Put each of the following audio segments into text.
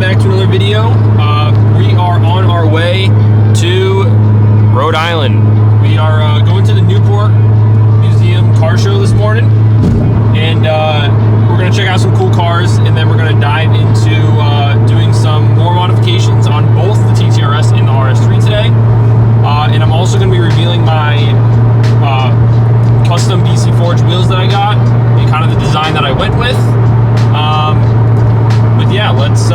back to another video. We are on our way to Rhode Island. We are going to the Newport Museum car show this morning, and we're going to check out some cool cars, and then we're going to dive into doing some more modifications on both the TTRS and the RS3 today. And I'm also going to be revealing my custom BC Forge wheels that I got and kind of the design that I went with. But yeah, let's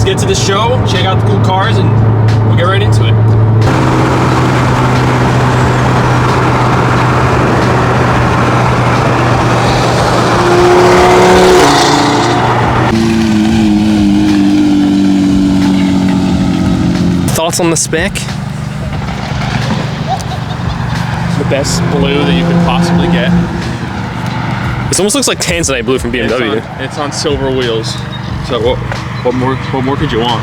get to the show, check out the cool cars, and we'll get right into it. Thoughts on the spec? The best blue that you could possibly get. This almost looks like Tanzanite blue from BMW. It's on silver wheels. So what more could you want?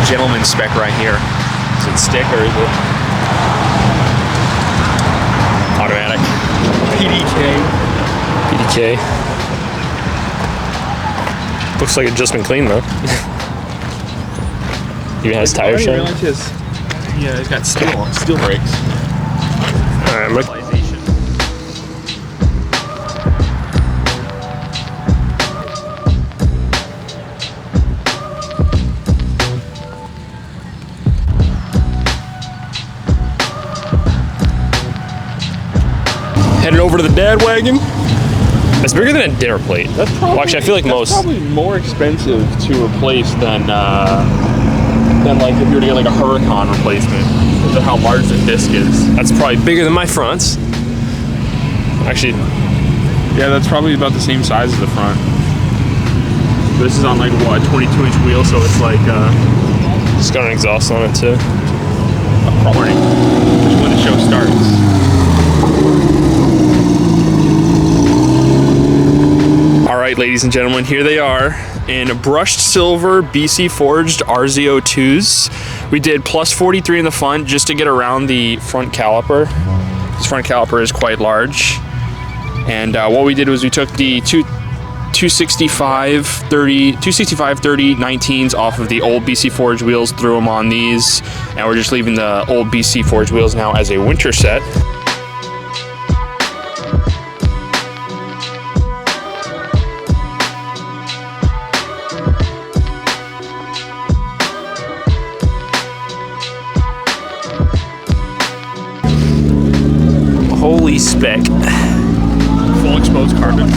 Gentleman spec right here. Is it stick or is it automatic? PDK. Looks like it's just been cleaned though. Even has tire shine. Yeah, it's got steel brakes. Alright, headed over to the dad wagon. It's bigger than a dinner plate. That's probably, well, actually, I feel like that's probably more expensive to replace than like if you were to get like a Huracan replacement because of how large the disc is. That's probably bigger than my fronts. Actually, yeah, that's probably about the same size as the front. This is on like what, 22-inch wheel, so it's like it's got an exhaust on it too. Probably just when the show starts. Alright, ladies and gentlemen, here they are in brushed silver BC forged RZ02s. We did plus 43 in the front just to get around the front caliper. This front caliper is quite large. And what we did was we took the 265 30 19s off of the old BC forged wheels, threw them on these, and we're just leaving the old BC forged wheels now as a winter set. Holy spec. Full exposed carbon.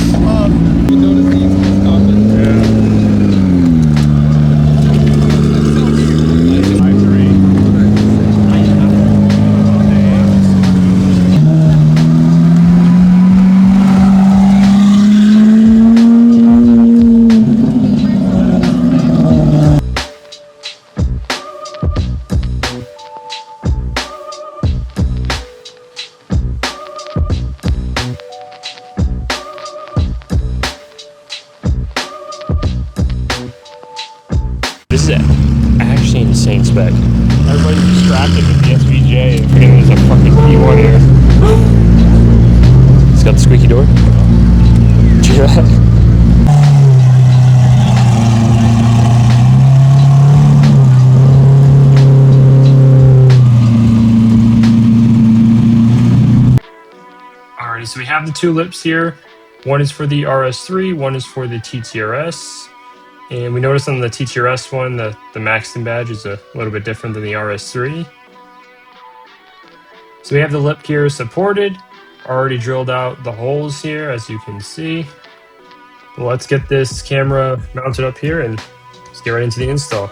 This is actually insane spec. Everybody's distracted with the SVJ and forgetting there's a fucking P1 here. It's got the squeaky door. Did you hear that? Alrighty, so we have the two lips here. One is for the RS3, one is for the TTRS. And we noticed on the TTRS one that the Maxton badge is a little bit different than the RS3. So we have the lip gear supported. Already drilled out the holes here, as you can see. Well, let's get this camera mounted up here and let's get right into the install.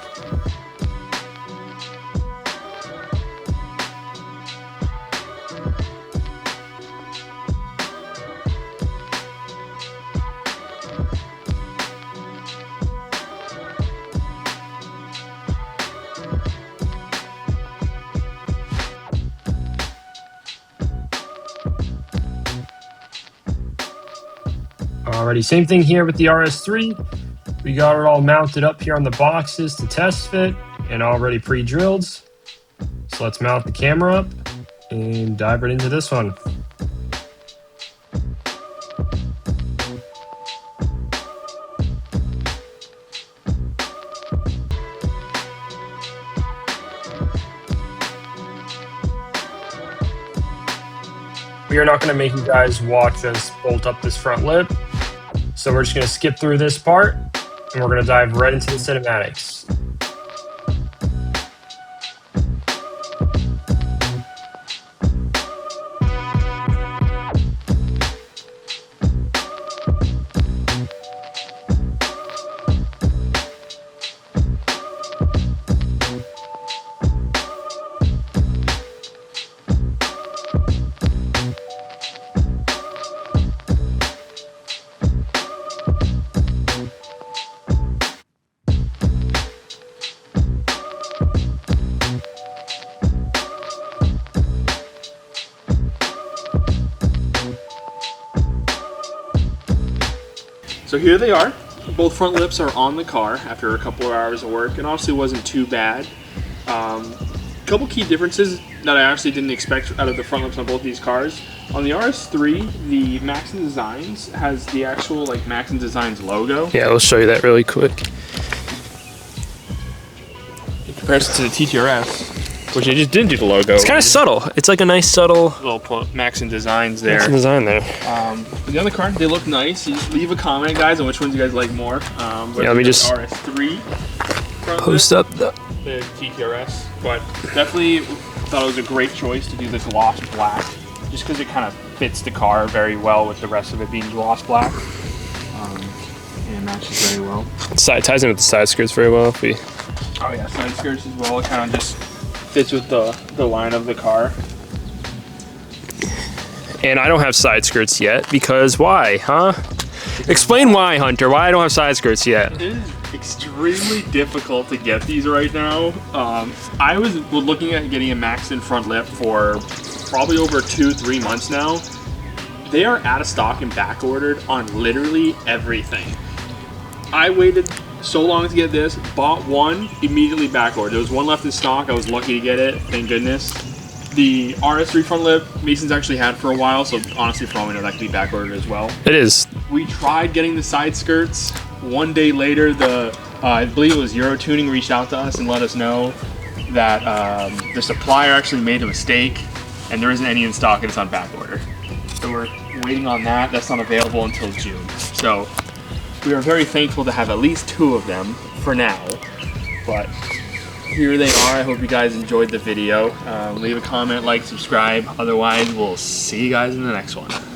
Alrighty, same thing here with the RS3. We got it all mounted up here on the boxes to test fit and already pre-drilled. So let's mount the camera up and dive right into this one. . we are not going to make you guys watch us bolt up this front lip. So we're just going to skip through this part, and we're going to dive right into the cinematics. So here they are. Both front lips are on the car after a couple of hours of work, and honestly wasn't too bad. Couple key differences that I actually didn't expect out of the front lips on both these cars. On the RS3, the Maxon Designs has the actual like Maxon Designs logo. Yeah, we'll show you that really quick. In comparison to the TTRS, which they just didn't do the logo. It's kind of subtle. It's like a nice subtle Little Maxon Designs there. Maxon design there. But the other car, they look nice. You just leave a comment, guys, on which ones you guys like more. Yeah, let me just RS3 post up the TTRS, but definitely thought it was a great choice to do the gloss black, just because it kind of fits the car very well with the rest of it being gloss black, and matches very well. side ties in with the side skirts very well. If we Oh yeah, side skirts as well. It kind of just fits with the line of the car. And I don't have side skirts yet because why, huh? Explain why, Hunter. Why I don't have side skirts yet? It is extremely difficult to get these right now. I was looking at getting a Maxon front lip for probably over 2-3 months now. They are out of stock and back ordered on literally everything. I waited so long to get this, bought one, immediately back ordered. There was one left in stock. I was lucky to get it, thank goodness. The RS3 front lip, Mason's actually had for a while, so honestly, for all we know, that could be back ordered as well. It is. We tried getting the side skirts. One day later, I believe it was Euro Tuning reached out to us and let us know that the supplier actually made a mistake and there isn't any in stock and it's on back order. So we're waiting on that. That's not available until June. So we are very thankful to have at least 2 of them for now. But here they are. I hope you guys enjoyed the video. Leave a comment, like, subscribe. Otherwise, we'll see you guys in the next one.